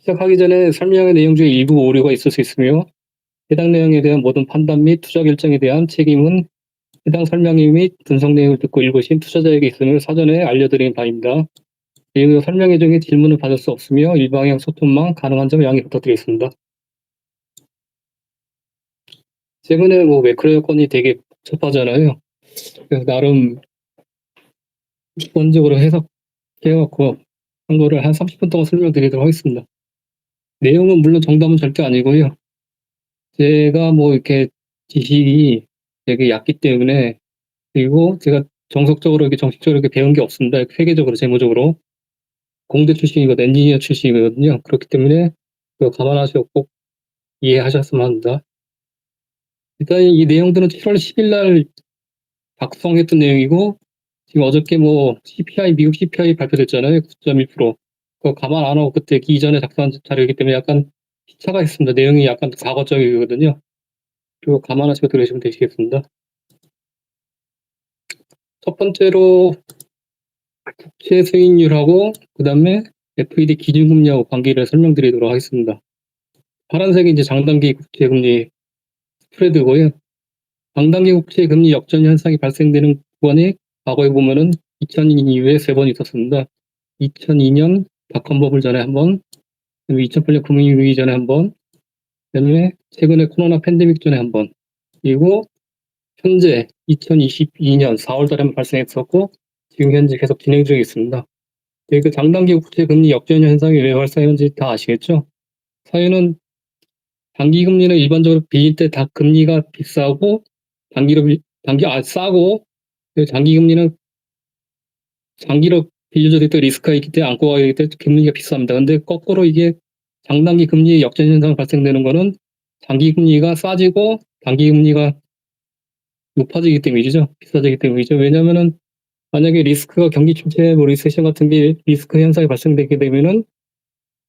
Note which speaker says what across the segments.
Speaker 1: 시작하기 전에 설명의 내용 중에 일부 오류가 있을 수 있으며 해당 내용에 대한 모든 판단 및 투자 결정에 대한 책임은 해당 설명회 및 분석 내용을 듣고 읽으신 투자자에게 있음을 사전에 알려드린 바입니다. 내용의 설명회 중에 질문을 받을 수 없으며 일방향 소통만 가능한 점 양해 부탁드리겠습니다. 최근에 매크로 여건이 되게 복잡하잖아요. 그래서 나름 주관적으로 해석해갖고 한 거를 한 30분 동안 설명드리도록 하겠습니다. 내용은 물론 정답은 절대 아니고요. 제가 이렇게 지식이 되게 얕기 때문에, 그리고 제가 정석적으로 정식적으로 이렇게 배운 게 없습니다. 회계적으로, 재무적으로. 공대 출신이거든요. 엔지니어 출신이거든요. 그렇기 때문에 그거 감안하시고 꼭 이해하셨으면 합니다. 일단 이 내용들은 7월 10일 날 작성했던 내용이고, 지금 어저께 CPI, 미국 CPI 발표됐잖아요. 9.1%. 그거 감안 안 하고 그때 이전에 작성한 자료이기 때문에 약간 시차가 있습니다. 내용이 약간 과거적이거든요. 그리고 감안하시고 들으시면 되시겠습니다. 첫 번째로 국채 수익률하고 그 다음에 FED 기준금리하고 관계를 설명드리도록 하겠습니다. 파란색이 이제 장단기 국채금리 스프레드고요. 장단기 국채금리 역전 현상이 발생되는 구간이 과거에 보면은 2002년 이후에 3번 있었습니다. 2002년 닷컴 버블 전에 한 번, 2008년 금융위기 전에 한 번, 그다음에 최근에 코로나 팬데믹 전에 한 번, 그리고 현재 2022년 4월 달에 발생했었고 지금 현재 계속 진행 중에 있습니다. 그 장단기 국채 금리 역전 현상이 왜 발생하는지 다 아시겠죠? 사유는 단기 금리는 일반적으로 빌릴 때 다 금리가 비싸고 싸고, 장기 금리는 장기로 빌려줄 때 리스크가 있기 때문에 안고 가기 때문에 금리가 비쌉니다. 근데 거꾸로 이게 장단기 금리 역전 현상 발생되는 거는 장기 금리가 싸지고 단기 금리가 높아지기 때문이죠. 비싸지기 때문이죠. 왜냐면은 만약에 리스크가 경기 침체, 리세션 같은 게 리스크 현상이 발생되게 되면은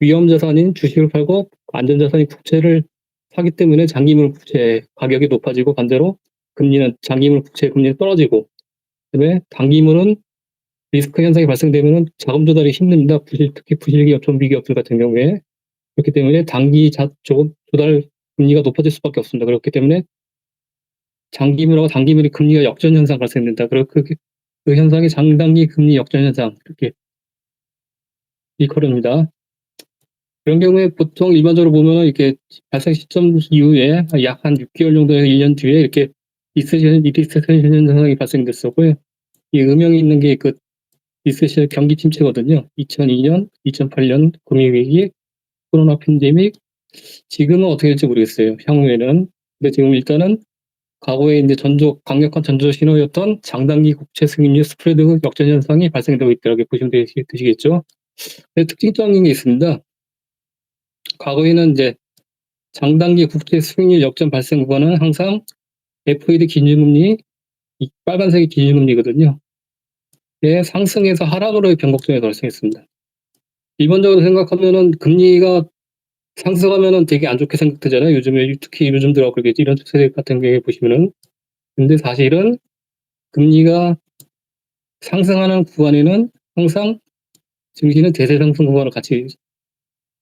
Speaker 1: 위험 자산인 주식을 팔고 안전 자산인 국채를 사기 때문에 장기물 국채 가격이 높아지고, 반대로 금리는 장기물 국채 금리는 떨어지고, 그다음에 단기물은 리스크 현상이 발생되면은 자금 조달이 힘듭니다. 특히 부실기업, 좀비기업들 같은 경우에. 그렇기 때문에 단기 조달 금리가 높아질 수밖에 없습니다. 그렇기 때문에 장기물하고 단기물이 금리가 역전 현상 발생된다. 그 현상이 장단기 금리 역전 현상, 이렇게 일컬습니다. 그런 경우에 보통 일반적으로 보면 이렇게 발생 시점 이후에 약 한 6개월 정도에서 1년 뒤에 이렇게 리세션 현상이 발생됐었고요. 이 음영이 있는 게 리세션 경기 침체거든요. 2002년, 2008년 금융위기, 코로나 팬데믹. 지금은 어떻게 될지 모르겠어요. 향후에는. 근데 지금 일단은 과거에 이제 강력한 전조 신호였던 장단기 국채 수익률 스프레드 역전 현상이 발생되고 있다고 보시면 되시겠죠. 특징적인 게 있습니다. 과거에는 이제 장단기 국채 수익률 역전 발생 구간은 항상 FED 기준금리, 이 빨간색이 기준금리거든요. 상승에서 하락으로의 변곡점이 발생했습니다. 일반적으로 생각하면은 금리가 상승하면은 되게 안 좋게 생각되잖아요. 요즘에 특히 요즘 들어 그렇게 이런 세대 같은 경우에 보시면은. 근데 사실은 금리가 상승하는 구간에는 항상 증시는 대세 상승 구간을 같이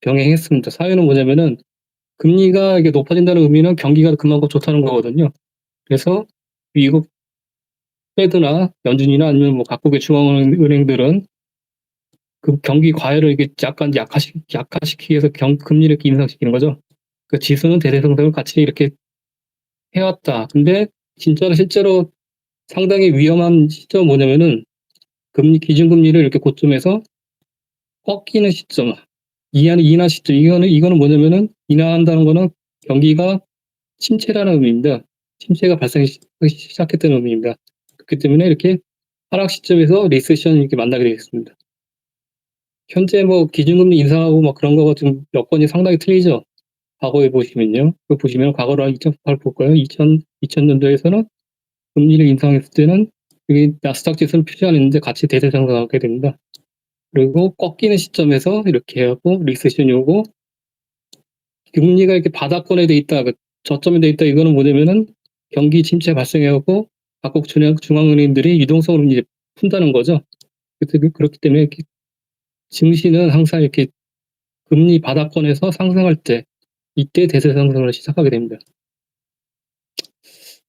Speaker 1: 병행했습니다. 사유는 뭐냐면은 금리가 이게 높아진다는 의미는 경기가 그만큼 좋다는 거거든요. 그래서 미국 페드나 연준이나 아니면 각국의 중앙은행들은 그 경기 과열을 이게 약간 약화시키기 위해서 금리를 이렇게 인상시키는 거죠. 그 지수는 대세 상승을 같이 이렇게 해왔다. 근데 실제로 상당히 위험한 시점은 뭐냐면은 기준금리를 이렇게 고점에서 꺾이는 시점, 인하 시점. 이거는 뭐냐면은 인하한다는 거는 경기가 침체라는 의미입니다. 침체가 발생하기 시작했다는 의미입니다. 그렇기 때문에 이렇게 하락 시점에서 리세션이 이렇게 만나게 되겠습니다. 현재 기준금리 인상하고 그런 거가 좀 여건이 상당히 틀리죠. 과거에 보시면요. 그거 보시면 과거로 한 2008 볼까요? 2000년도에서는 금리를 인상했을 때는 여기 나스닥 지수는 표시하는데 같이 대세 상승하게 됩니다. 그리고 꺾이는 시점에서 이렇게 하고 리세션이 오고, 금리가 이렇게 바닥권에 돼 있다, 저점에 돼 있다. 이거는 뭐냐면은 경기 침체 발생해갖고 각국 중앙은행들이 유동성을 이제 푼다는 거죠. 그렇기 때문에 증시는 항상 이렇게 금리 바닥권에서 상승할 때 이때 대세 상승을 시작하게 됩니다.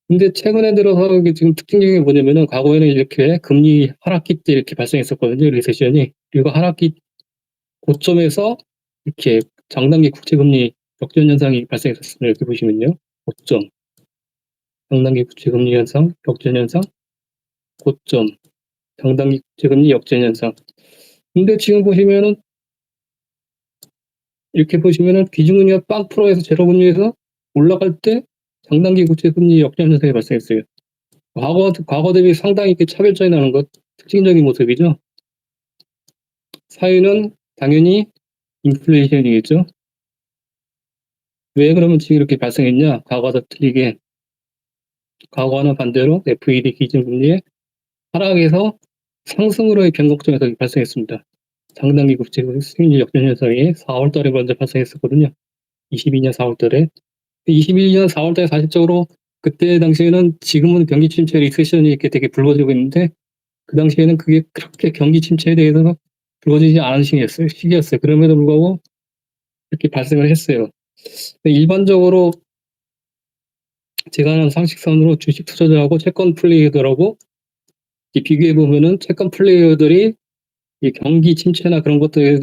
Speaker 1: 근데 최근에 들어서 이게 지금 특징적인 게 뭐냐면은 과거에는 이렇게 금리 하락기 때 이렇게 발생했었거든요, 리세션이. 그리고 하락기 고점에서 이렇게 장단기 국채금리 역전 현상이 발생했었습니다. 이렇게 보시면요. 고점, 장단기 국채금리 현상, 역전 현상, 고점, 장단기 국채금리 역전 현상. 근데 지금 보시면은 이렇게 보시면은 기준금리가 빵 프로에서 제로금리에서 올라갈 때 장단기 국채금리 역전 현상이 발생했어요. 과거 대비 상당히 이렇게 차별점이 나는 것 특징적인 모습이죠. 사유는 당연히 인플레이션이겠죠. 왜 그러면 지금 이렇게 발생했냐? 과거와 틀리게 과거와는 반대로 FED 기준금리의 하락에서 상승으로의 변곡점에서 발생했습니다. 장단기 국채 수익률 역전 현상이 4월 달에 먼저 발생했었거든요. 22년 4월 달에. 21년 4월 달에 사실적으로 그때 당시에는 지금은 경기 침체 리세션이 이렇게 되게 불거지고 있는데 그 당시에는 그게 그렇게 경기 침체에 대해서 불거지지 않은 시기였어요. 그럼에도 불구하고 이렇게 발생을 했어요. 일반적으로 제가 아는 상식선으로 주식 투자자하고 채권 플레이어들하고 비교해 보면은 채권 플레이어들이 이 경기 침체나 그런 것들에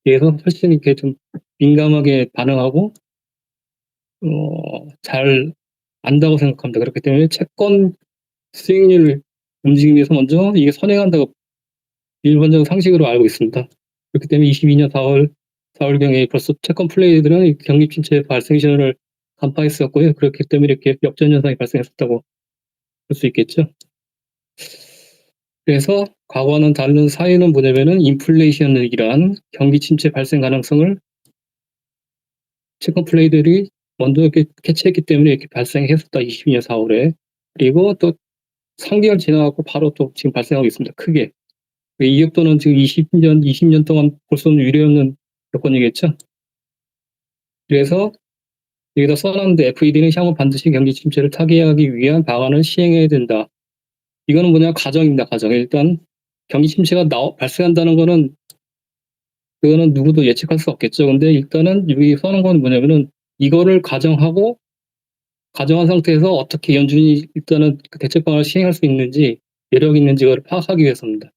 Speaker 1: 대해서 훨씬 이렇게 좀 민감하게 반응하고 잘 안다고 생각합니다. 그렇기 때문에 채권 수익률 움직임에서 먼저 이게 선행한다고 일반적 상식으로 알고 있습니다. 그렇기 때문에 22년 4월경에 벌써 채권 플레이들은 경기 침체 발생 신호를 간파했었고요. 그렇기 때문에 이렇게 역전 현상이 발생했었다고 볼 수 있겠죠. 그래서 과거와는 다른 사유는 뭐냐면은 인플레이션이란 경기 침체 발생 가능성을 채권 플레이들이 먼저 이렇게 캐치했기 때문에 이렇게 발생했었다. 22년 4월에. 그리고 또 3개월 지나고 바로 또 지금 발생하고 있습니다. 크게. 이 역도는 지금 20년 동안 볼 수 없는 유례없는 여건이겠죠. 그래서 여기다 써놨는데 FED는 향후 반드시 경기 침체를 타개하기 위한 방안을 시행해야 된다. 이거는 뭐냐 가정입니다. 가정. 일단 경기 침체가 발생한다는 거는 그거는 누구도 예측할 수 없겠죠. 근데 일단은 여기 써놓은 건 뭐냐면은 이거를 가정한 상태에서 어떻게 연준이 일단은 그 대책 방안을 시행할 수 있는지 여력이 있는지 그걸 파악하기 위해서입니다.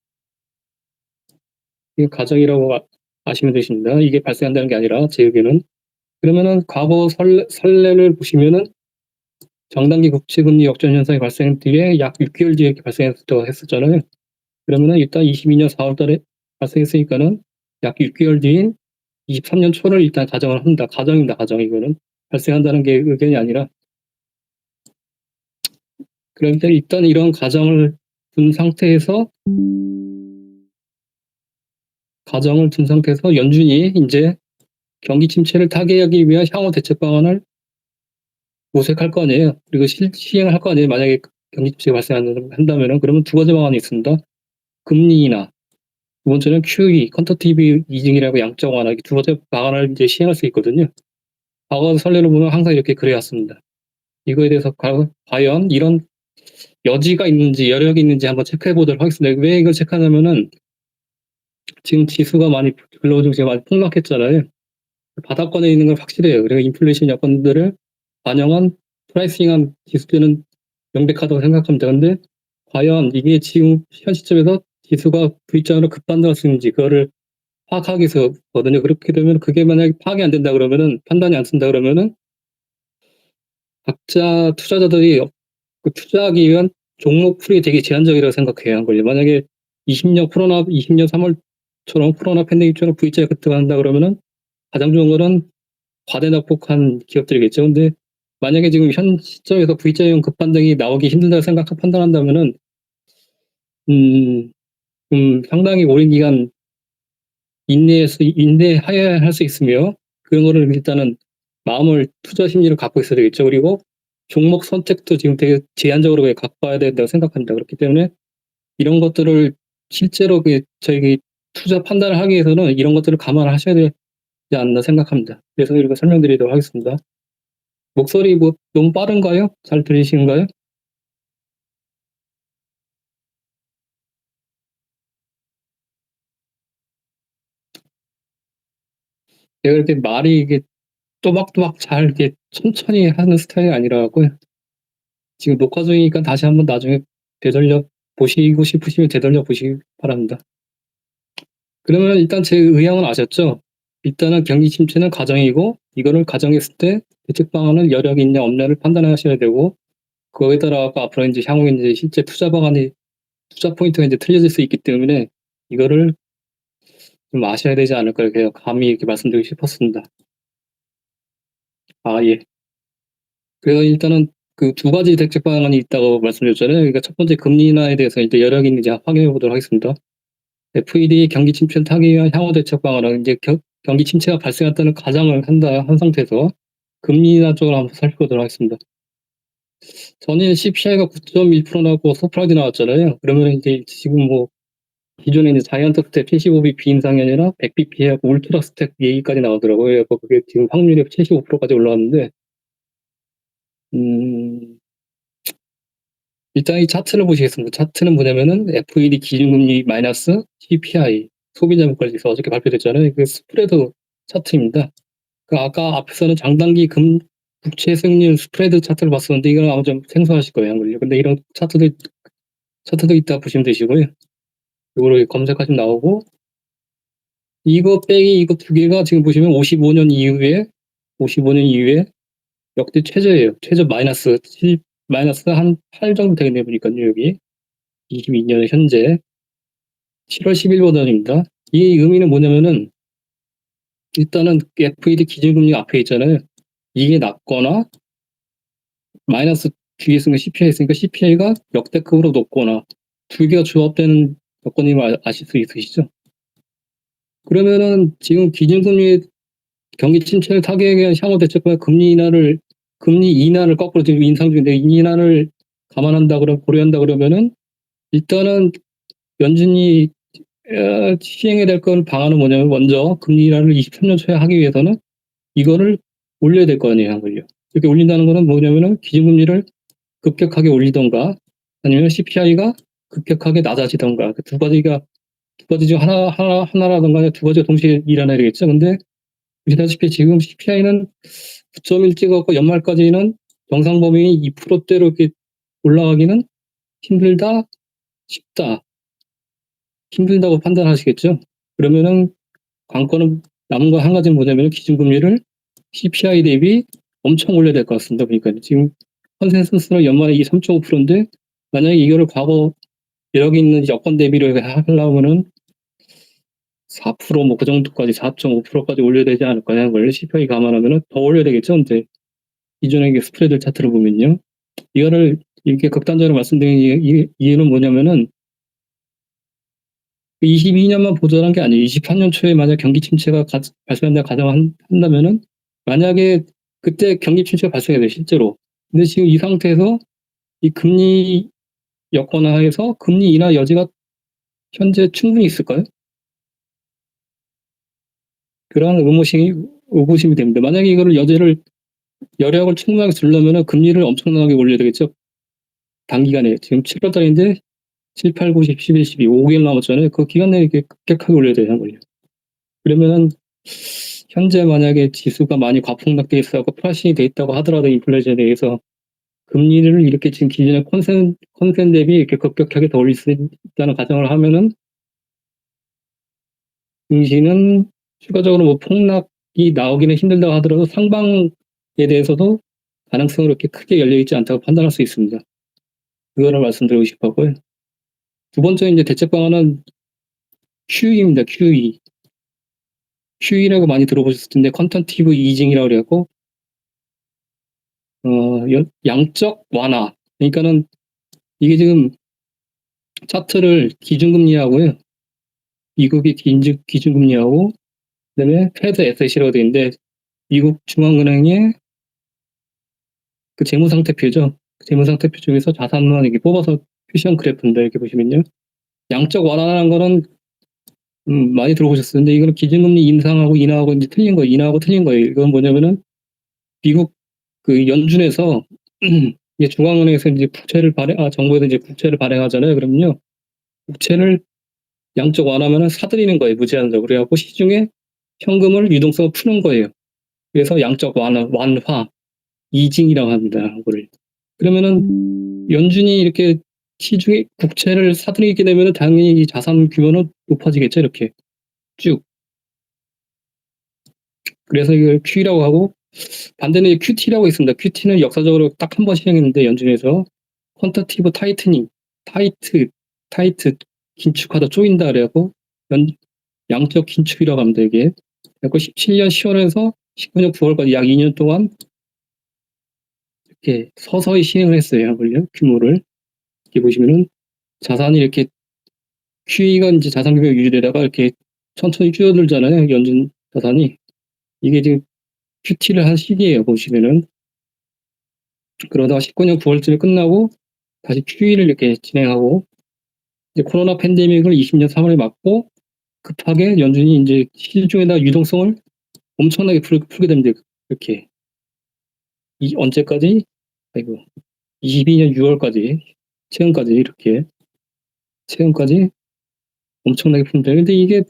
Speaker 1: 이게 가정이라고 아시면 되십니다. 이게 발생한다는 게 아니라 제 의견은. 그러면은 과거 선례를 보시면은 장단기 국채금리 역전 현상이 발생 뒤에 약 6개월 뒤에 이렇게 발생했다고 했었잖아요. 그러면은 일단 22년 4월 달에 발생했으니까는 약 6개월 뒤인 23년 초를 일단 가정을 합니다. 가정입니다. 가정 이거는. 발생한다는 게 의견이 아니라. 그런데 일단 이런 가정을 둔 상태에서 연준이 이제 경기 침체를 타개하기 위한 향후 대책 방안을 모색할 거 아니에요. 그리고 시행을 할 거 아니에요. 만약에 경기 침체가 발생한다면은 그러면 두 가지 방안이 있습니다. 금리 인하, 두 번째는 QE, 퀀터티브 이징이라고 양적 완화, 두 번째 방안을 이제 시행할 수 있거든요. 과거 선례를 보면 항상 이렇게 그래왔습니다. 이거에 대해서 과연 이런 여지가 있는지 여력이 있는지 한번 체크해 보도록 하겠습니다. 왜 이걸 체크하냐면은 지금 지수가 많이 글로벌 증시가 많이 폭락했잖아요. 바닥권에 있는 건 확실해요. 그리고 인플레이션 여건들을 반영한 프라이싱한 지수들은 명백하다고 생각합니다. 근데 과연 이게 지금 현 시점에서 지수가 V자로 급반등할 수 있는지 그거를 파악하기 위해서거든요. 그렇게 되면 그게 만약에 파악이 안 된다 그러면은 판단이 안 쓴다 그러면은 각자 투자자들이 그 투자하기 위한 종목 풀이 되게 제한적이라고 생각해요. 한 걸요. 만약에 20년 3월처럼 코로나 팬데믹처럼 V자가 급등한다 그러면은 가장 좋은 거는 과대낙폭한 기업들이겠죠. 근데 만약에 지금 현 시점에서 V자형 급반등이 나오기 힘들다고 판단한다면은 상당히 오랜 기간 인내해야 할 수 있으며 그런 거를 일단은 투자 심리를 갖고 있어야 되겠죠. 그리고 종목 선택도 지금 되게 제한적으로 갖고 와야 된다고 생각합니다. 그렇기 때문에 이런 것들을 실제로 저희 투자 판단을 하기 위해서는 이런 것들을 감안하셔야 되지 않나 생각합니다. 그래서 이렇게 설명드리도록 하겠습니다. 목소리 뭐 너무 빠른가요? 잘 들리시는가요? 제가 이렇게 말이 이게 또박또박 잘 이렇게 천천히 하는 스타일이 아니라 갖고요. 지금 녹화 중이니까 다시 한번 나중에 되돌려 보시고 싶으시면 되돌려 보시기 바랍니다. 그러면 일단 제 의향은 아셨죠? 일단은 경기 침체는 가정이고 이거를 가정했을 때 대책 방안은 여력이 있냐 없냐를 판단하셔야 되고 그거에 따라 앞으로 이제 향후 이제 실제 투자 방안이 투자 포인트가 이제 틀려질 수 있기 때문에 이거를 좀 아셔야 되지 않을까 이렇게 감히 이렇게 말씀드리고 싶었습니다. 아, 예. 그래서 일단은 그 두 가지 대책 방안이 있다고 말씀드렸잖아요. 그러니까 첫 번째 금리 인하에 대해서 이제 여력이 있는지 확인해 보도록 하겠습니다. FED 경기 침체를 타기 위한 향후 대책 방안은 이제 경기 침체가 발생했다는 가정을 한 상태에서 금리 인하 쪽으로 한번 살펴보도록 하겠습니다. 전일 CPI가 9.1% 나왔고 서프라이즈 나왔잖아요. 그러면 이제 지금 뭐 기존에 이제 자이언트 스텝 75bp 인상이 아니라 100bp 하고 울트라 스텝 얘기까지 나오더라고요. 그게 지금 확률이 75%까지 올라왔는데 일단 이 차트를 보시겠습니다. 차트는 뭐냐면은 FED 기준금리 마이너스 CPI 소비자 물가지수 어저께 발표됐잖아요. 그 스프레드 차트입니다. 그 아까 앞에서는 장단기 국채 수익률 스프레드 차트를 봤었는데 이건 아마 좀 생소하실 거예요, 한글요. 근데 이런 차트도 있다 보시면 되시고요. 이거를 검색하시면 나오고 이거 빼기 이거 두 개가 지금 보시면 55년 이후에 역대 최저예요. 최저 마이너스 한 8 정도 되겠네요, 보니까요, 여기. 22년 현재 7월 10일 버전입니다. 이 의미는 뭐냐면은 일단은 FED 기준금리 앞에 있잖아요. 이게 낮거나 마이너스 뒤에 있으니까 CPI 있으니까 CPI가 역대급으로 높거나 두 개가 조합되는 조건임을 아실 수 있으시죠? 그러면은 지금 기준금리 경기 침체를 타개에 위한 향후 대책과 금리 인하를 거꾸로 지금 인상 중인데 인하를 고려한다 그러면은 일단은 연준이 시행해야 될 건 방안은 뭐냐면 먼저 금리 인하를 23년 초에 하기 위해서는 이거를 올려야 될 거 아니에요, 한글요. 이렇게 올린다는 거는 뭐냐면은 기준금리를 급격하게 올리던가 아니면 CPI가 급격하게 낮아지던가 그 두 가지 중 하나라던가 두 가지가 동시에 일어나야 되겠죠. 근데 보시다시피 지금 CPI는 9.1 찍었고 연말까지는 정상 범위 2%대로 이렇게 올라가기는 힘들다고 판단하시겠죠. 그러면은 관건은 남은 거 한 가지는 뭐냐면 기준금리를 CPI 대비 엄청 올려야 될 것 같습니다. 그러니까 지금 컨센서스는 연말에 3.5%인데 만약에 이거를 과거 여력이 있는 여건 대비를 하려면은 4%뭐 그 정도까지 4.5%까지 올려야 되지 않을까요? 원래 CPI 감안하면은 더 올려야 되겠죠. 근데 기존의 스프레드 차트를 보면요. 이거를 이렇게 극단적으로 말씀드린 이유는 뭐냐면은 22년만 보전한 게 아니에요. 23년 초에 만약 경기 침체가 발생한다 가정한다면은 만약에 그때 경기 침체가 발생해야 돼요, 실제로. 근데 지금 이 상태에서 이 금리 여건하에서 금리 인하 여지가 현재 충분히 있을까요? 그런 의구심이 됩니다. 만약에 이거를 여력을 충분하게 주려면은 금리를 엄청나게 올려야 되겠죠. 단기간에 지금 7월 달인데 7, 8, 9, 10, 11, 12, 5개월 남았잖아요. 그 기간 내에 이렇게 급격하게 올려야 되는 거예요. 그러면은 현재 만약에 지수가 많이 과풍락돼 있어서 프라이싱이 돼 있다고 하더라도 인플레이션에 대해서 금리를 이렇게 지금 기존의 컨센 대비 이렇게 급격하게 더 올릴 수 있다는 가정을 하면은 증시는 추가적으로 뭐 폭락이 나오기는 힘들다고 하더라도 상방에 대해서도 가능성이 그렇게 크게 열려 있지 않다고 판단할 수 있습니다. 그거를 말씀드리고 싶었고요. 두 번째 이제 대책 방안은 QE입니다. QE. QE라고 많이 들어보셨을 텐데 컨턴티브 이징이라고 그래갖고 양적 완화. 그러니까는 이게 지금 차트를 기준금리하고요. 미국의 기준금리하고 그다음에 패드 에셋이라고 되어 있는데 미국 중앙은행의 그 재무상태표죠. 재무상태표 중에서 자산만 이렇게 뽑아서 표시한 그래프인데 이렇게 보시면요. 양적 완화라는 거는 많이 들어보셨을 텐데 이거는 기준금리 인상하고 인하하고 이제 틀린 거예요. 인하하고 틀린 거예요. 이건 뭐냐면은 미국 그 연준에서 이제 중앙은행에서 이제 정부에서 이제 국채를 발행하잖아요. 그러면요. 국채를 양적 완화하면은 사들이는 거예요. 무제한적으로. 그래갖고 시중에 현금을 유동성을 푸는 거예요. 그래서 양적 완화, 이징이라고 합니다. 그거를. 그러면은 연준이 이렇게 시중에 국채를 사들이게 되면 당연히 이 자산 규모는 높아지겠죠. 이렇게 쭉. 그래서 이걸 QE라고 하고, 반대는 QT라고 있습니다. QT는 역사적으로 딱 한 번 시행했는데 연준에서 퀀터티브 타이트닝, 타이트 긴축하다 쪼인다 그래갖고 양적 긴축이라고 합니다. 이게. 그래서 17년 10월에서 19년 9월까지 약 2년 동안 이렇게 서서히 시행을 했어요. 규모를. 이렇게 보시면은 자산이 이렇게 QE가 이제 자산 규모 유지되다가 이렇게 천천히 줄어들잖아요. 연준 자산이. 이게 지금 QT를 한 시기예요. 보시면은. 그러다가 19년 9월쯤에 끝나고 다시 QE를 이렇게 진행하고, 이제 코로나 팬데믹을 20년 3월에 맞고 급하게 연준이 이제 시중에다 유동성을 엄청나게 풀게 됩니다. 이렇게. 언제까지? 아이고. 22년 6월까지, 최근까지 엄청나게 푼다. 근데 이게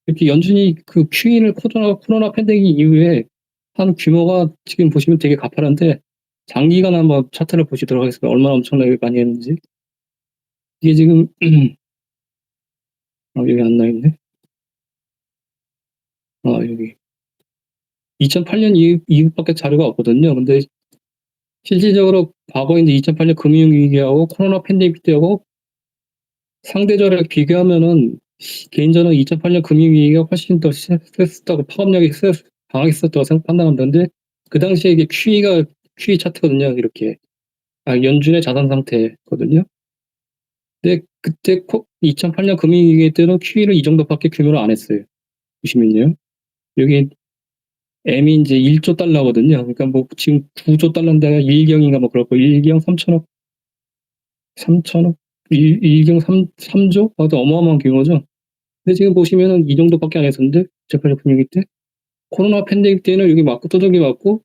Speaker 1: 이렇게 연준이 그 QE를 코로나 팬데믹 이후에 한 규모가 지금 보시면 되게 가파른데, 장기간 한번 차트를 보시도록 하겠습니다. 얼마나 엄청나게 많이 했는지. 이게 지금 여기 안 나있네. 여기 2008년 이후밖에 자료가 없거든요. 근데 실질적으로 과거 이제 2008년 금융위기하고 코로나 팬데믹 때하고 상대적으로 비교하면은 개인적으로 2008년 금융위기가 훨씬 더 세다고, 파급력이 강하겠었다고 판단합니다. 근데 그 당시에 이게 QE 차트거든요. 이렇게. 연준의 자산 상태거든요. 근데 그때 2008년 금융위기 때는 QE를 이 정도밖에 규모를 안 했어요. 보시면요. 여기 M이 이제 1조 달러거든요. 그러니까 뭐 지금 9조 달러인데 1경인가 뭐 그럴 거. 1경 3천억, 1경 3조? 아주 어마어마한 규모죠. 근데 지금 보시면은 이 정도밖에 안 했었는데, 재판 분위기 때. 코로나 팬데믹 때는 여기 맞고 두들기 맞고,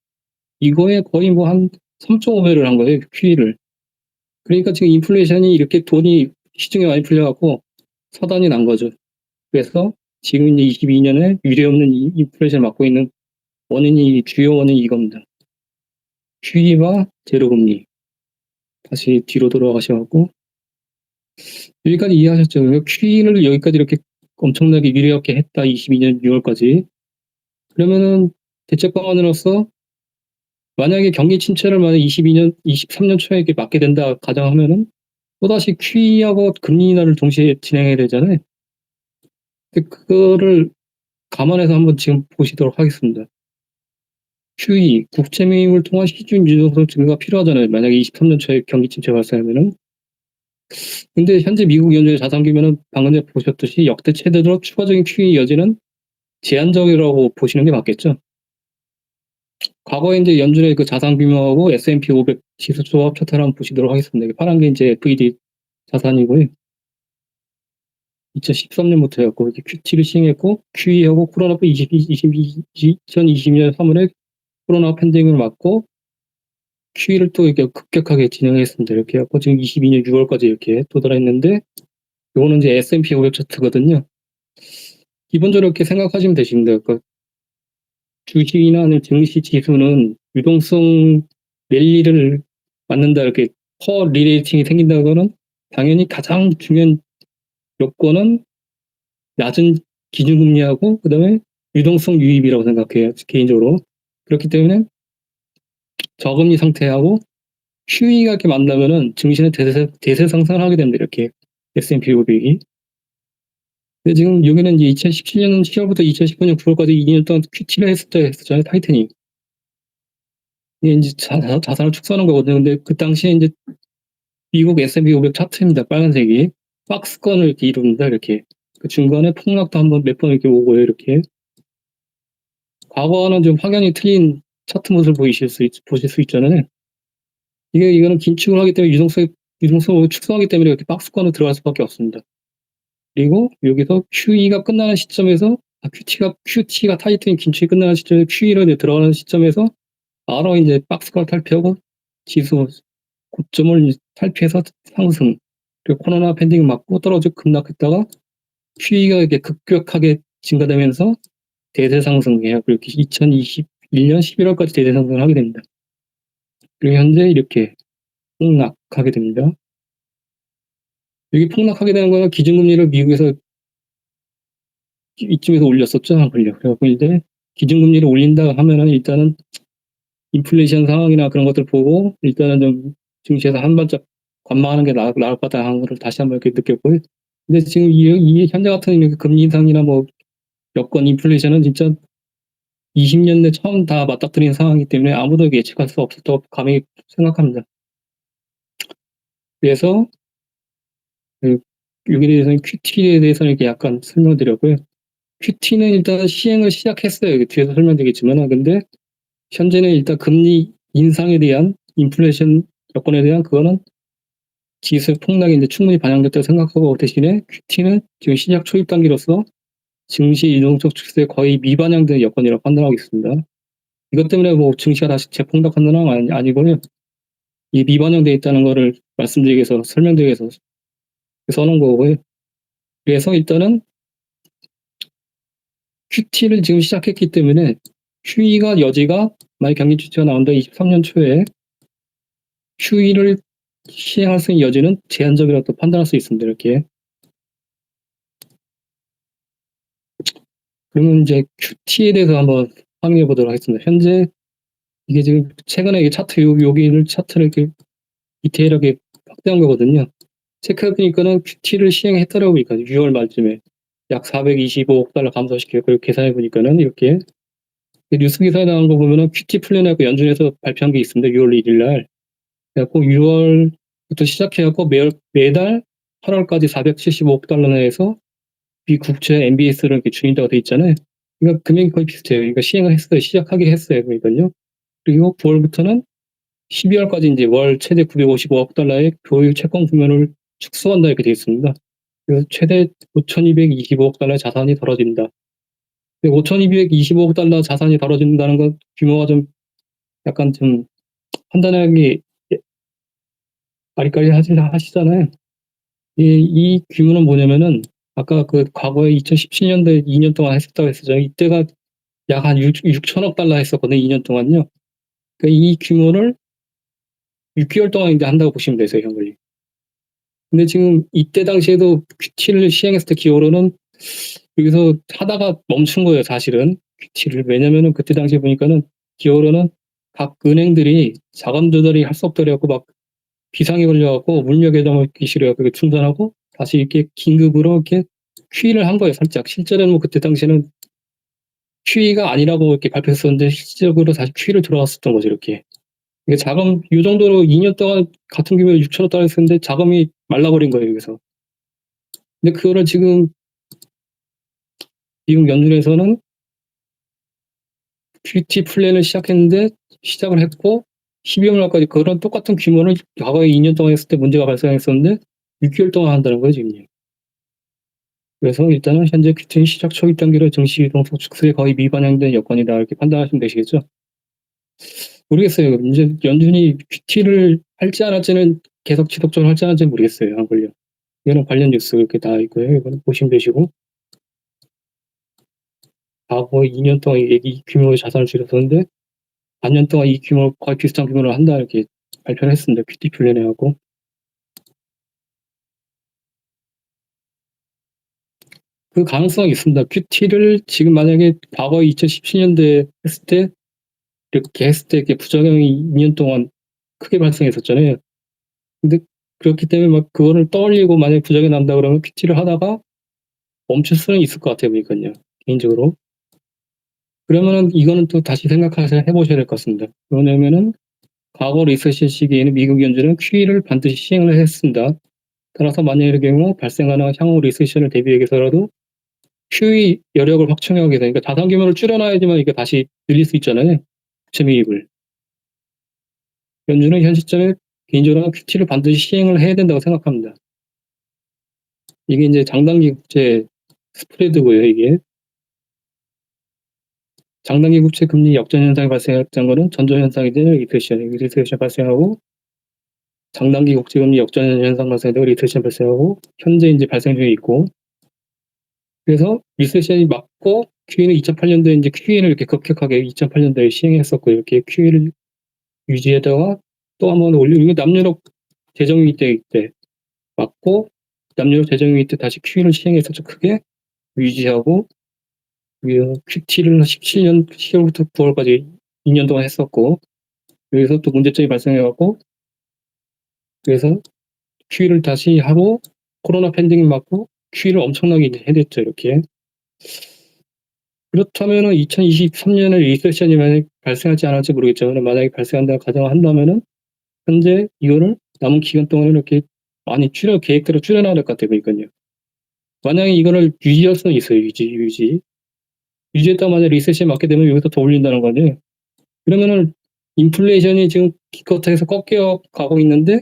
Speaker 1: 이거에 거의 뭐 한 3.5배를 한 거예요, QE를. 그러니까 지금 인플레이션이 이렇게 돈이 시중에 많이 풀려갖고 사단이 난 거죠. 그래서 지금 이제 22년에 유례없는 인플레이션을 맞고 있는 주요 원인이 이겁니다. QE와 제로금리. 다시 뒤로 돌아가셔갖고, 여기까지 이해하셨죠? QE를 여기까지 이렇게 엄청나게 유례없게 했다. 22년 6월까지. 그러면은 대책 방안으로서 만약에 경기 침체를 만약 23년 초에 이렇게 맞게 된다 가정하면은 또다시 QE하고 금리 인하를 동시에 진행해야 되잖아요. 근데 그거를 감안해서 한번 지금 보시도록 하겠습니다. QE, 국채 매입을 통한 시중 유동성 증가가 필요하잖아요. 만약에 23년 초에 경기 침체 발생하면은. 근데 현재 미국 연준의 자산 규모는 방금 전에 보셨듯이 역대 최대로 추가적인 QE 여지는 제한적이라고 보시는 게 맞겠죠. 과거에 이제 연준의 그 자산 규모하고 S&P 500 지수 조합 차트를 한번 보시도록 하겠습니다. 파란 게 이제 FED 자산이고요. 2013년부터 해갖고 이렇게 QT를 시행했고, QE하고 코로나 2020년 3월에 코로나 팬데믹을 맞고 QE를 또 이렇게 급격하게 진행했습니다. 이렇게 해갖고 지금 22년 6월까지 이렇게 도달했는데, 요거는 이제 S&P 500 차트거든요. 기본적으로 이렇게 생각하시면 되십니다. 그러니까 주식이나 아니면 증시 지수는 유동성 랠리를 맞는다, 이렇게 리레이팅이 생긴다거는 당연히 가장 중요한 요건은 낮은 기준금리하고 그다음에 유동성 유입이라고 생각해요. 개인적으로. 그렇기 때문에 저금리 상태하고 QE가 이렇게 만나면은 증시는 대세 상승을 하게 됩니다. 이렇게 S&P 500이. 근데 지금 여기는 이제 2017년 10월부터 2019년 9월까지 2년 동안 QT를 했었잖아요. 타이트닝. 이게 이제 자산을 축소하는 거거든요. 근데 그 당시에 이제 미국 S&P 500 차트입니다. 빨간색이. 박스권을 이렇게 이룹니다. 이렇게. 그 중간에 폭락도 한번 몇 번 이렇게 오고요. 이렇게. 과거와는 좀 확연히 틀린 차트 모습을 보실 수 있잖아요. 이거는 긴축을 하기 때문에 유동성을 축소하기 때문에 이렇게 박스권으로 들어갈 수밖에 없습니다. 그리고 여기서 QE가 끝나는 시점에서, QT가 타이트닝 긴축이 끝나는 시점에 QE로 이제 들어가는 시점에서 바로 이제 박스권을 탈피하고 지수 고점을 탈피해서 상승. 그리고 코로나 팬데믹 맞고 떨어지고 급락했다가 QE가 이렇게 급격하게 증가되면서 대세 상승해요. 그렇게 2021년 11월까지 대세 상승을 하게 됩니다. 그리고 현재 이렇게 폭락하게 됩니다. 여기 폭락하게 되는 거는 기준금리를 미국에서 이쯤에서 올렸었죠, 한 걸요. 그래갖고 이제 기준금리를 올린다 하면은 일단은 인플레이션 상황이나 그런 것들 보고 일단은 좀 증시에서 한 번짝 관망하는 게 나을 것 같다는 거를 다시 한번 이렇게 느꼈고요. 근데 지금 이 현재 같은 금리 인상이나 뭐 여건 인플레이션은 진짜 20년 내 처음 다 맞닥뜨린 상황이기 때문에 아무도 예측할 수 없었다고 감히 생각합니다. 그래서 여기에 대해서는 QT에 대해서는 이렇게 약간 설명드렸고요. QT는 일단 시행을 시작했어요. 뒤에서 설명드리겠지만, 근데 현재는 일단 금리 인상에 대한 인플레이션 여건에 대한 그거는 지수 폭락이 이제 충분히 반영됐다고 생각하고, 대신에 QT는 지금 시작 초입 단계로서 증시 유동성 축소에 거의 미반영된 여건이라고 판단하고 있습니다. 이것 때문에 뭐 증시가 다시 재폭락한다는 건 아니고요. 이 미반영되어 있다는 거를 말씀드리기 위해서 설명드리기 위해서 써놓은 거고요. 그래서 일단은 QT를 지금 시작했기 때문에 QE가 여지가 만약 경기 주체가 나온다 23년 초에 QE를 시행할 수 있는 여지는 제한적이라고 판단할 수 있습니다. 이렇게. 그러면 이제 QT에 대해서 한번 확인해 보도록 하겠습니다. 현재 이게 지금 최근에 이 차트 여기를 차트를 이렇게 디테일하게 확대한 거거든요. 체크해 보니까는 QT를 시행했다라고 보니까 6월 말쯤에 약 425억 달러 감소시켜요. 그리고 계산해 보니까는 이렇게 뉴스 기사에 나온 거 보면은 QT 플랜하고 연준에서 발표한 게 있습니다. 6월 1일 날. 그래갖고 6월부터 시작해갖고 매달 8월까지 475억 달러 내에서 미국채 MBS를 이렇게 줄인다고 돼 있잖아요. 그러니까 금액이 거의 비슷해요. 그러니까 시행을 했어요. 시작하게 했어요. 그러니까요. 그리고 9월부터는 12월까지 이제 월 최대 955억 달러의 교육 채권 규모를 축소한다 이렇게 돼 있습니다. 그래서 최대 5,225억 달러의 자산이 벌어진다. 5,225억 달러 자산이 벌어진다는 건 규모가 좀 약간 좀 판단하기 아리까리 하시잖아요. 이 규모는 뭐냐면은 아까 그 과거에 2017년도에 2년 동안 했었다고 했었죠. 이때가 약 한 6천억 달러 했었거든요. 2년 동안요. 그러니까 이 규모를 6개월 동안 이제 한다고 보시면 되세요, 현물리. 근데 지금 이때 당시에도 QT를 시행했을 때 기호로는 여기서 하다가 멈춘 거예요, 사실은. QT를. 왜냐면은 그때 당시에 보니까는 기호로는 각 은행들이 자금 조달이 할 수 없더라고 막 비상이 걸려갖고 물려 계정을 기실해갖고 중단하고 다시 이렇게 긴급으로 이렇게 QE를 한 거예요, 살짝. 실제로는 뭐 그때 당시에는 QE가 아니라고 이렇게 발표했었는데 실질적으로 다시 QE를 들어갔었던 거죠, 이렇게. 이게 자금, 이 정도로 2년 동안 같은 규모의 6천억 달러 했었는데 자금이 말라버린 거예요, 여기서. 근데 그거를 지금 미국 연준에서는 QT 플랜을 시작을 했고 12월 말까지 그런 똑같은 규모를 과거에 2년 동안 했을 때 문제가 발생했었는데 6개월 동안 한다는 거예요, 지금. 그래서 일단은 현재 QT 시작 초입 단계로 증시 유동성 축소에 거의 미반영된 여건이다 이렇게 판단하시면 되시겠죠. 모르겠어요. 이제 연준이 QT를 할지 안 할지는 계속 지속적으로 할지 안 할지는 모르겠어요. 안 걸려. 이거는 관련 뉴스 이렇게 다 있고요. 이거는 보시면 되시고. 과거 2년 동안 이 규모의 자산을 줄였었는데 반년 동안 이 규모 거의 비슷한 규모를 한다 이렇게 발표를 했습니다. QT 플랜에 하고. 그 가능성이 있습니다. QT를 지금 만약에 과거 2017년도에 했을 때 이렇게 했을 때 이렇게 부작용이 2년 동안 크게 발생했었잖아요. 근데 그렇기 때문에 막 그거를 떠올리고 만약에 부작용이 난다 그러면 QT를 하다가 멈출 수는 있을 것 같아요, 보니까요. 개인적으로. 그러면은 이거는 또 다시 해보셔야 될 것 같습니다. 왜냐면은 과거 리세션 시기에는 미국 연준은 QE를 반드시 시행을 했습니다. 따라서 만약의 경우 발생하는 향후 리세션을 대비하기 위해서라도 QE 여력을 확충하기 위해서, 그러니까 자산 규모를 줄여놔야지만 이게 다시 늘릴 수 있잖아요. 부채 매입을. 연준은 현 시점에 개인적으로는 QT를 반드시 시행을 해야 된다고 생각합니다. 이게 이제 장단기 국채 스프레드고요, 이게. 장단기 국채 금리 역전 현상이 발생했던 거는 전조 현상이 되는 리세션 발생하고, 장단기 국채 금리 역전 현상 발생되고 리세션 발생하고, 현재 이제 발생 중에 있고, 그래서 리세션이 맞고 QE는 2008년도에 이제 QE를 이렇게 급격하게 2008년도에 시행했었고, 이렇게 QE를 유지하다가 또 한번 올리고, 남유럽 재정위기 때 맞고, 남유럽 재정위기 때 다시 QE를 시행했었죠. 크게 유지하고, QT를 17년 10월부터 9월까지 2년 동안 했었고, 여기서 또 문제점이 발생해갖고, 그래서 QE를 다시 하고, 코로나 팬데믹 맞고, QE를 엄청나게 해댔죠, 이렇게. 그렇다면은 2023년에 리세션이 만약 발생하지 않을지 모르겠지만, 만약에 발생한다고 가정한다면은 현재 이거를 남은 기간 동안에 이렇게 많이 계획대로 줄여놔야 될 것 같아요. 그러니까요. 만약에 이거를 유지할 수는 있어요. 유지했다 만약 리세션이 맞게 되면 여기서 더 올린다는 거죠. 그러면은 인플레이션이 지금 기껏해서 꺾여 가고 있는데,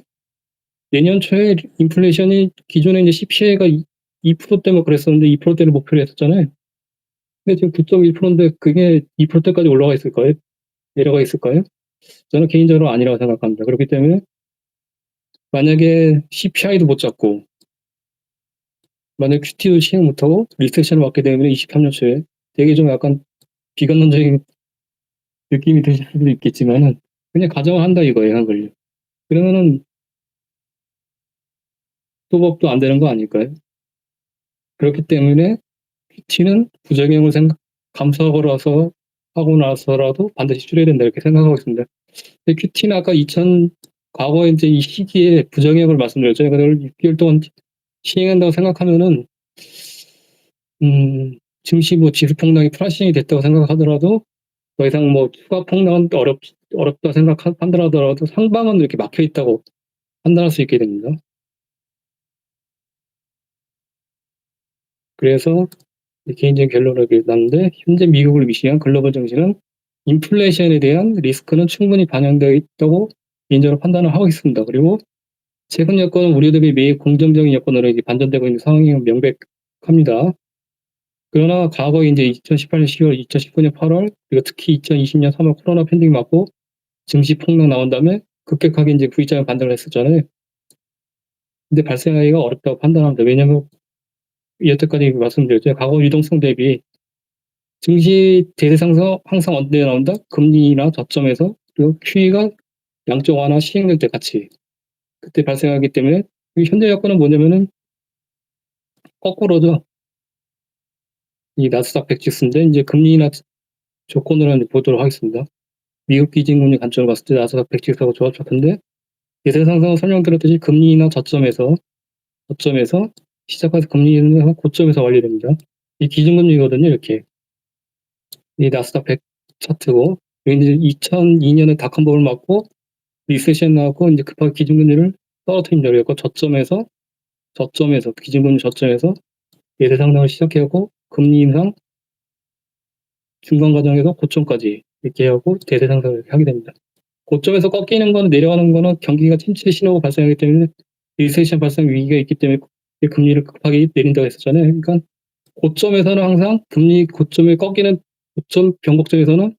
Speaker 1: 내년 초에 인플레이션이 기존에 이제 CPI가 2%대면 그랬었는데 2%대를 목표로 했었잖아요. 근데 지금 9.1%인데 그게 2%대까지 올라가 있을까요? 내려가 있을까요? 저는 개인적으로 아니라고 생각합니다. 그렇기 때문에 만약에 CPI도 못 잡고, 만약에 QT도 시행 못하고 리세션을 맞게 되면 23년 초에 되게 좀 약간 비관론적인 느낌이 드실 수도 있겠지만은, 그냥 가정을 한다 이거예요, 한걸요. 그러면은 소법도 안 되는 거 아닐까요? 그렇기 때문에 QT는 부작용을 하고 나서라도 반드시 줄여야 된다 이렇게 생각하고 있습니다. 근데 QT는 아까 과거에 이제 이 시기에 부작용을 말씀드렸죠. 그걸 6개월 동안 시행한다고 생각하면은, 증시 지수 폭락이 프라싱이 됐다고 생각하더라도, 더 이상 추가 폭락은 어렵다 생각한다더라도 상방은 이렇게 막혀 있다고 판단할 수 있게 됩니다. 그래서 개인적인 결론을 났는데, 현재 미국을 위시한 글로벌 증시는 인플레이션에 대한 리스크는 충분히 반영되어 있다고 개인적으로 판단을 하고 있습니다. 그리고 최근 여건은 우리들이 매일 긍정적인 여건으로 이제 반전되고 있는 상황이 명백합니다. 그러나 과거 이제 2018년 10월, 2019년 8월, 그리고 특히 2020년 3월 코로나 팬데믹 맞고 증시 폭락 나온 다음에 급격하게 이제 V자형 반등을 했었잖아요. 근데 발생하기가 어렵다고 판단합니다. 왜냐하면 여태까지 말씀드렸죠. 과거 유동성 대비 증시 대세상승 항상 언제 나온다? 금리나 저점에서, 그리고 QE가 양적 완화 시행될 때 같이 그때 발생하기 때문에, 현재 여건은 뭐냐면은 거꾸로죠. 이 나스닥 100 지수인데, 이제 금리나 조건으로 보도록 하겠습니다. 미국 기준금리 관점으로 봤을 때 나스닥 100 지수하고 조합 차트인데, 대세 상승은 설명드렸듯이 금리나 저점에서 시작해서 금리는 고점에서 완료됩니다. 이 기준금리거든요. 이렇게 이 나스닥 100 차트고, 이제 2002년에 닷컴버블 맞고 리세션 나왔고 이제 급하게 기준금리를 떨어뜨린 적이었고, 기준금리 저점에서 대세 상승을 시작해갖고 금리 인상 중간 과정에서 고점까지 이렇게 하고 대세 상승을 이렇게 하게 됩니다. 고점에서 꺾이는 건, 내려가는 거는 경기가 침체 신호가 발생하기 때문에, 리세션 발생 위기가 있기 때문에 금리를 급하게 내린다고 했었잖아요. 그러니까 고점에서는 항상 금리 고점을 꺾이는 고점 변곡점에서는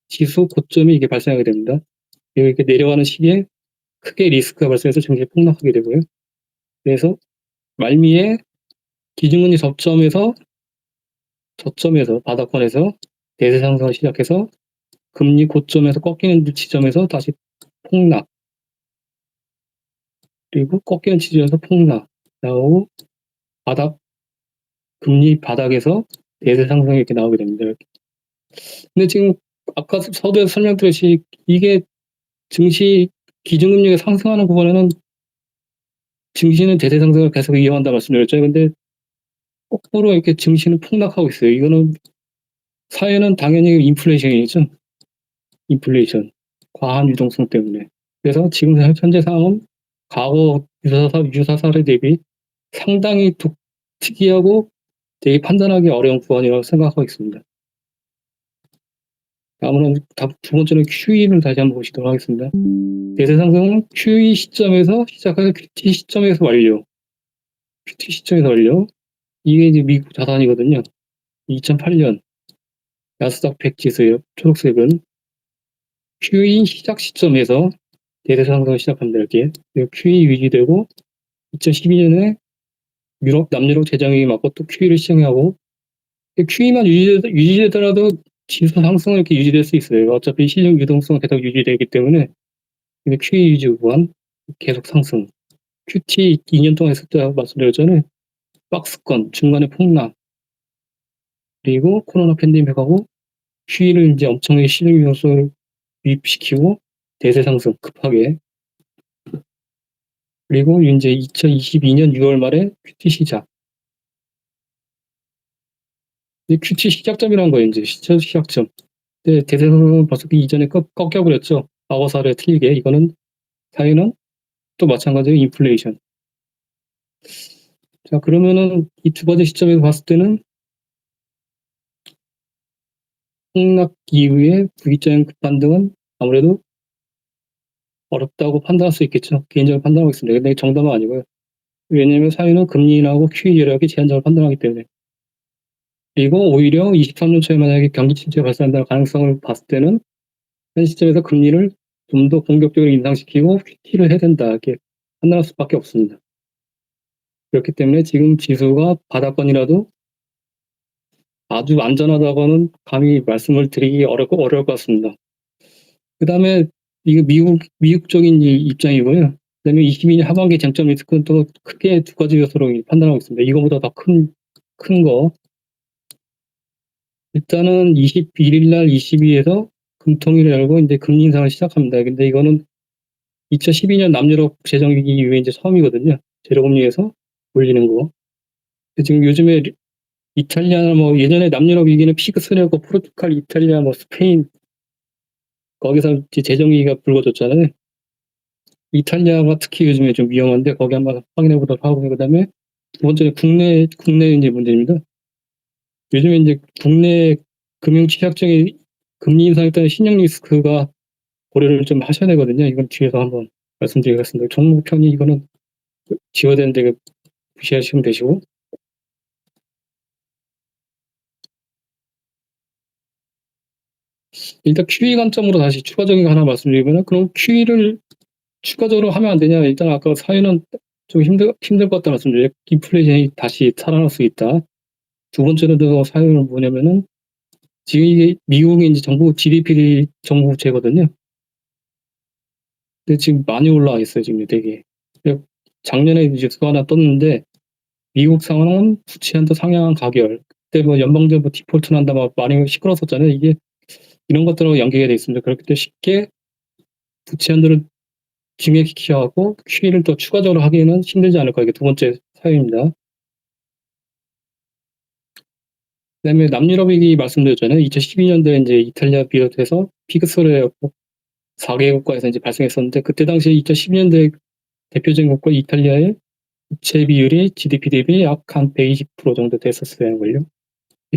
Speaker 1: 지수 고점이 이게 발생하게 됩니다. 이렇게 내려가는 시기에 크게 리스크가 발생해서 증시 폭락하게 되고요. 그래서 말미에 기준금리 저점에서 바닥권에서 대세 상승을 시작해서 금리 고점에서 꺾이는 지점에서 다시 폭락, 그리고 꺾이는 지점에서 폭락 나오고, 금리 바닥에서 대세 상승이 이렇게 나오게 됩니다. 이렇게. 근데 지금 아까 서두에서 설명드렸듯이 이게 증시 기준금리가 상승하는 구간에는 증시는 대세 상승을 계속 이어간다 말씀드렸죠. 근데 거꾸로 이렇게 증시는 폭락하고 있어요. 이거는 사회는 당연히 인플레이션이죠. 인플레이션, 과한 유동성 때문에. 그래서 지금 현재 상황은 과거 유사 사례 대비 상당히 특이하고 되게 판단하기 어려운 구간이라고 생각하고 있습니다. 다음은 두 번째는 QE를 다시 한번 보시도록 하겠습니다. 대세 상승은 QE 시점에서 시작해서 QT 시점에서 완료. 이게 이제 미국 자산이거든요. 2008년 나스닥 100 지수예요. 초록색은 QE 시작 시점에서 대세 상승을 시작합니다. 이렇게 QE 유지되고, 2012년에 남유럽 재정위기 맞고 또 QE를 시행하고, QE만 유지되더라도 지수 상승은 이렇게 유지될 수 있어요. 어차피 시중 유동성은 계속 유지되기 때문에 QE 유지 구간 계속 상승. QT 2년 동안 했었다고 말씀드렸잖아요. 박스권 중간에 폭락 그리고 코로나 팬데믹하고 QE를 이제 엄청나게 시중 유동성을 유입시키고 대세 상승 급하게 그리고 이제 2022년 6월 말에 QT 시작. QT 시작점이란 거예요. 이제 시작점. 근데 대세 상승은 벌써 그 이전에 꺾여버렸죠. 과거 사례 틀리게 이거는 사회는 또 마찬가지로 인플레이션. 자 그러면은 이 두 가지 시점에서 봤을 때는 폭락 이후에 V자형 급반등은 아무래도 어렵다고 판단할 수 있겠죠. 개인적으로 판단하고 있습니다. 근데 정답은 아니고요. 왜냐하면 사회는 금리 인하하고 QE 여력이 제한적으로 판단하기 때문에. 그리고 오히려 23년 초에 만약에 경기 침체가 발생한다는 가능성을 봤을 때는 현 시점에서 금리를 좀 더 공격적으로 인상시키고 QT를 해야 된다 이렇게 판단할 수밖에 없습니다. 그렇기 때문에 지금 지수가 바닥권이라도 아주 안전하다고는 감히 말씀을 드리기 어려울 것 같습니다. 그 다음에 이거 미국적인 입장이고요. 그 다음에 22년 하반기 쟁점 리스크는 또 크게 두 가지 요소로 판단하고 있습니다. 이거보다 더 큰 거. 일단은 21일 날 22에서 금통위를 열고 이제 금리 인상을 시작합니다. 근데 이거는 2012년 남유럽 재정위기 이후에 이제 처음이거든요. 제로금리에서 올리는 거. 지금 요즘에 이탈리아나 뭐 예전에 남유럽 위기는 피그스였고 포르투갈, 이탈리아, 뭐 스페인 거기서 이제 재정위기가 불거졌잖아요. 이탈리아가 특히 요즘에 좀 위험한데 거기 한번 확인해 보도록 하고 그다음에 두 번째는 국내 이제 문제입니다. 요즘에 이제 국내 금융 취약증이 금리 인상에 따른 신용 리스크가 고려를 좀 하셔야 되거든요. 이건 뒤에서 한번 말씀드리겠습니다. 종목 편이 이거는 지워야 되는데 무시하시면 되시고 일단 QE 관점으로 다시 추가적인 거 하나 말씀드리면 그럼 QE를 추가적으로 하면 안 되냐? 일단 아까 사회는 좀 힘들 것 같다 말씀드려요. 인플레이션이 다시 살아날 수 있다. 두 번째로 더 사회는 뭐냐면은 지금 이게 미국의 이제 정부 GDP 정부 부채거든요. 근데 지금 많이 올라와 있어요. 지금 되게. 작년에 뉴스가 하나 떴는데 미국 상황은 부채 한도 상향한 가결. 그때 뭐 연방정부 디폴트 난다 막 많이 시끄러웠었잖아요. 이게 이런 것들하고 연계가 돼 있습니다. 그렇기 때문에 쉽게 부채 한도를 증액시켜야 하고 QE를 더 추가적으로 하기에는 힘들지 않을까. 이게 두 번째 사유입니다. 그다음에 남유럽 위기 말씀드렸잖아요. 2012년도에 이제 이탈리아 비롯해서 피그스를 4개 국가에서 이제 발생했었는데 그때 당시에 2012년도에 대표적인 국가 이탈리아의 부채 비율이 GDP 대비 약 한 120% 정도 됐었어요.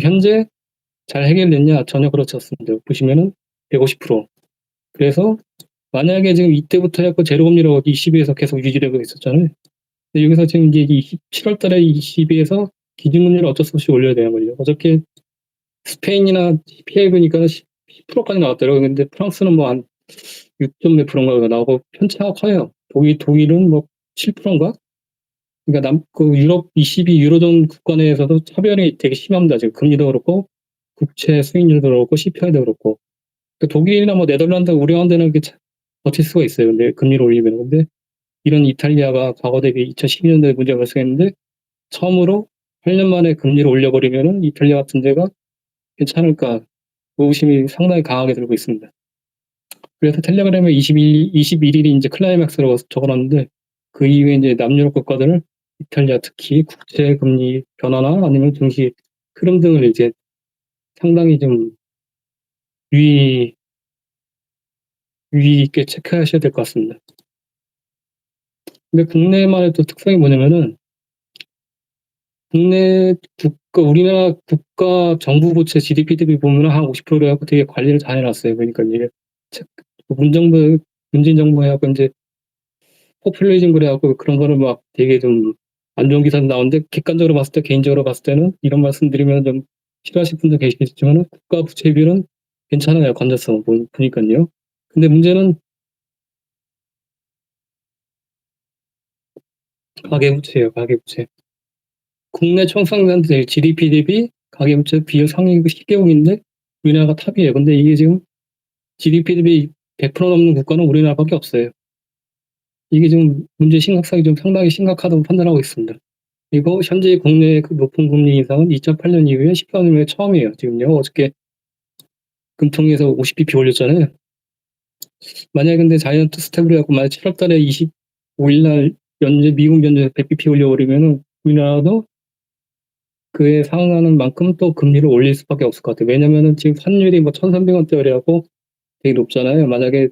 Speaker 1: 현재 잘 해결됐냐? 전혀 그렇지 않습니다. 보시면은 150%. 그래서 만약에 지금 이때부터 약간 제로금리로 22에서 계속 유지되고 있었잖아요. 근데 여기서 지금 이제 7월 달에 22에서 기준금리를 어쩔 수 없이 올려야 되는 거죠. 어저께 스페인이나 CPI 보니까 10%까지 나왔더라고요. 근데 프랑스는 뭐 한 6점 몇 프로인가 나오고 편차가 커요. 독일은 뭐 7%인가? 그러니까 유럽 22 유로존 국가 내에서도 차별이 되게 심합니다. 지금 금리도 그렇고 국채 수익률도 그렇고 CPI도 그렇고. 그러니까 독일이나 뭐 네덜란드 우려한 데는 버틸 수가 있어요. 근데 금리를 올리면. 근데 이런 이탈리아가 과거 대비 2012년도에 문제가 발생했는데 처음으로 8년 만에 금리를 올려버리면은 이탈리아 같은 데가 괜찮을까 의구심이 상당히 강하게 들고 있습니다. 그래서 텔레그램에 21일이 이제 클라이맥스라고 적어놨는데 그 이후에 이제 남유럽 국가들을 이탈리아 특히 국채 금리 변화나 아니면 증시 흐름 등을 이제 상당히 좀 유의 있게 체크하셔야 될 것 같습니다. 근데 국내만의 또 특성이 뭐냐면은 우리나라 국가 정부 부채 GDP 대비 보면 한 50% 해갖고 되게 관리를 잘 해놨어요. 그러니까 이게 문재인 정부 해갖고 이제 포퓰리즘 그래갖고 그런 거를 막 되게 좀 안 좋은 기사도 나오는데 객관적으로 봤을 때 개인적으로 봤을 때는 이런 말씀 드리면 좀 싫어하실 분도 계시겠지만 국가 부채 비율은 괜찮아요. 건전성 보니까요. 근데 문제는 가계부채예요. 가계부채. 국내 총생산 GDP 대비 가계부채 비율 상위 10개국인데 우리나라가 탑이에요. 근데 이게 지금 GDP 대비 100% 넘는 국가는 우리나라밖에 없어요. 이게 지금 문제 심각성이 좀 상당히 심각하다고 판단하고 있습니다. 그리고 현재 국내 그 높은 금리 인상은 2008년 이후에 14년 후에 처음이에요. 지금요. 어저께 금통위에서 50bp 올렸잖아요. 만약에 근데 자이언트 스텝을 해갖고 만약 7월 달에 25일 날 미국 연준 100bp 올려버리면은 우리나라도 그에 상응하는 만큼 또 금리를 올릴 수밖에 없을 것 같아요. 왜냐면은 지금 환율이 뭐 1,300원대래하고 되게 높잖아요. 만약에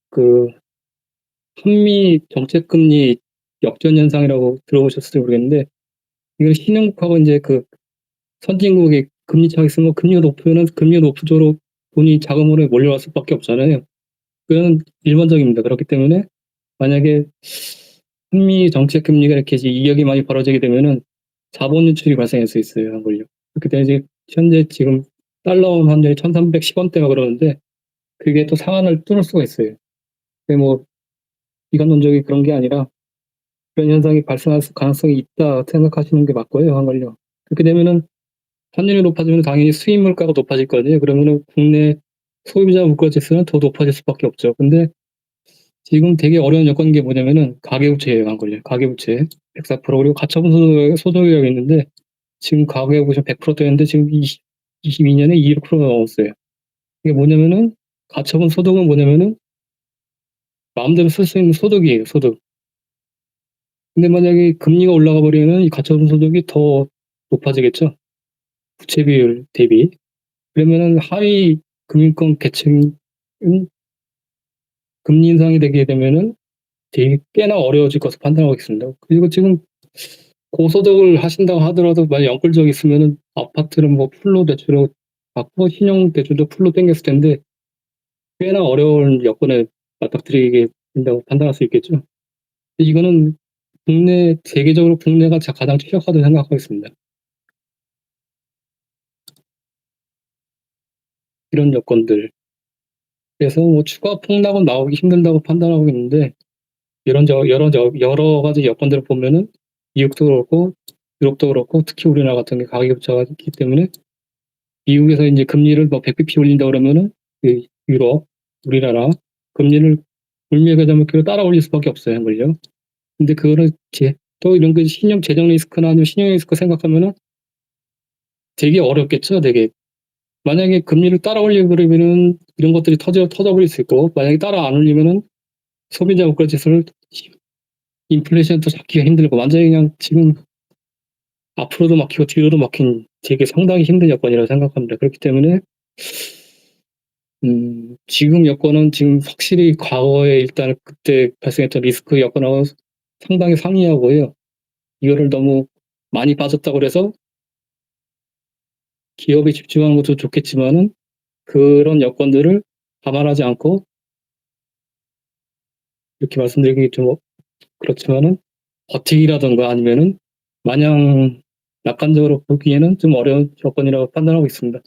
Speaker 1: 그 한미 정책금리 역전 현상이라고 들어보셨을지 모르겠는데 이건 신흥국하고 이제 그 선진국의 금리 차익 있으면 금리가 높으면은 금리가 높을수록 돈이 자금으로 몰려갈 수밖에 없잖아요. 그건 일반적입니다. 그렇기 때문에 만약에 한미 정책 금리가 이렇게 이격이 많이 벌어지게 되면은 자본 유출이 발생할 수 있어요. 한걸요. 그렇기 때문에 이제 현재 지금 달러 환율이 1,310원대가 그러는데 그게 또 상한을 뚫을 수가 있어요. 근데 뭐 비관론적이 그런 게 아니라 그런 현상이 발생할 가능성이 있다 생각하시는 게 맞고요. 한걸요. 그렇게 되면은 환율이 높아지면 당연히 수입 물가가 높아질 거거든요. 그러면은 국내 소비자 물가 지수는 더 높아질 수밖에 없죠. 근데 지금 되게 어려운 여건인 게 뭐냐면은 가계부채예요. 한걸요. 가계부채 104% 그리고 가처분 소득이라고 있는데 지금 가계부 보시면 100% 되는데 지금 22년에 200%가 넘었어요. 이게 뭐냐면은 가처분 소득은 뭐냐면은 마음대로 쓸 수 있는 소득이에요. 소득. 근데 만약에 금리가 올라가 버리면 이 가처분 소득이 더 높아지겠죠. 부채 비율 대비. 그러면은 하위 금융권 계층은 금리 인상이 되게 되면은 되게 꽤나 어려워질 것으로 판단하고 있습니다. 그리고 지금 고소득을 하신다고 하더라도 만약 연끌적 있으면은 아파트는 뭐 풀로 대출을 받고 신용 대출도 풀로 땡겼을 텐데 꽤나 어려운 여건에 맞닥뜨리게 된다고 판단할 수 있겠죠. 이거는 세계적으로 국내가 가장 최적화되다고 생각하고 있습니다. 이런 여건들. 그래서 뭐 추가 폭락은 나오기 힘들다고 판단하고 있는데 여러 가지 여건들을 보면은 미국도 그렇고 유럽도 그렇고 특히 우리나라 같은 게 가계부채가 있기 때문에 미국에서 이제 금리를 뭐 100bp 올린다 그러면은 그 유럽, 우리나라 금리를 물밀가자목기로 따라 올릴 수밖에 없어요, 한걸요. 근데 그거를 또 이런 그 신용 재정 리스크나 아니면 신용 리스크 생각하면은 되게 어렵겠죠, 되게. 만약에 금리를 따라 올리고 그러면은 이런 것들이 터져버릴 수 있고 만약에 따라 안 올리면은 소비자 물가 지수를 인플레이션도 잡기가 힘들고 완전히 그냥 지금 앞으로도 막히고 뒤로도 막힌 되게 상당히 힘든 여건이라고 생각합니다. 그렇기 때문에 지금 여건은 지금 확실히 과거에 일단 그때 발생했던 리스크 여건하고 상당히 상이하고요. 이거를 너무 많이 빠졌다고 그래서 기업에 집중하는 것도 좋겠지만은 그런 여건들을 감안하지 않고 이렇게 말씀드리기 좀 그렇지만은 버티기라던가 아니면은 마냥 낙관적으로 보기에는 좀 어려운 여건이라고 판단하고 있습니다.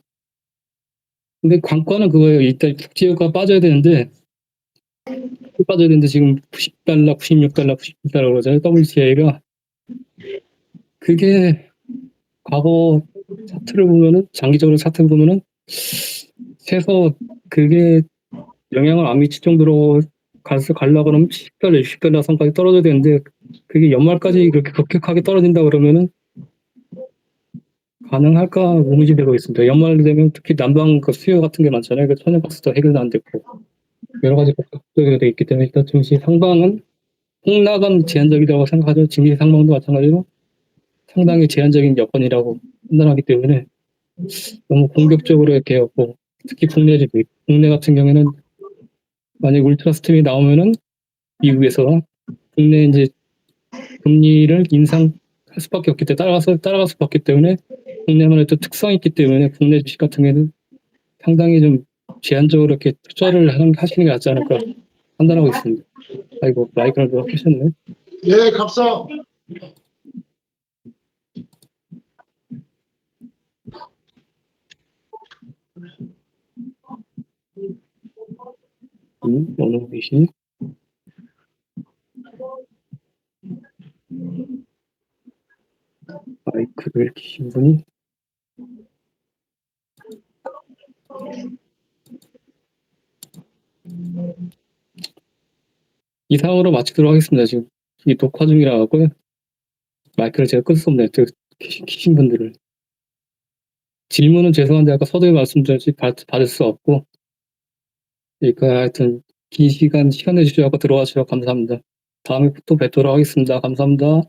Speaker 1: 근데 관건은 그거예요. 일단 국제유가 빠져야 되는데 지금 $90, $96, $97 그러잖아요. WTI가. 그게 과거 차트를 보면은 장기적으로 차트를 보면은 최소 그게 영향을 안 미칠 정도로 가려고 그러면 $10, $60 선까지 떨어져야 되는데 그게 연말까지 그렇게 급격하게 떨어진다 그러면은 가능할까 의문이 되고 있습니다. 연말 되면 특히 난방 그 수요 같은 게 많잖아요. 그 천연가스도 해결도 안 됐고 여러 가지 걱정이 돼 있기 때문에 일단 증시 상방은 폭락은 제한적이라고 생각하죠. 증시 상방도 마찬가지로 상당히 제한적인 여건이라고 판단하기 때문에 너무 공격적으로 이렇게 하고 특히 국내 같은 경우에는 만약 울트라 스팀이 나오면은 미국에서 국내 이제 금리를 인상할 수밖에 없기 때문에 따라갈 수밖에 없기 때문에 국내만의 또 특성이 있기 때문에 국내 주식 같은 경우에는 상당히 좀 제한적으로 이렇게 투자를 하시는 게 낫지 않을까 판단하고 있습니다. 아이고 마이크를 누가 끄셨네.
Speaker 2: 예, 갑사.
Speaker 1: 어느 분이시? 마이크를 켜신 분이 이상으로 마치도록 하겠습니다. 지금 이 녹화 중이라 하고요. 마이크를 제가 끌 수 없네요. 키신 분들을. 질문은 죄송한데 아까 서두에 말씀드렸듯이 받을 수 없고, 그러니까 하여튼 긴 시간 내주셔서 들어와 주셔서 감사합니다. 다음에 또 뵙도록 하겠습니다. 감사합니다.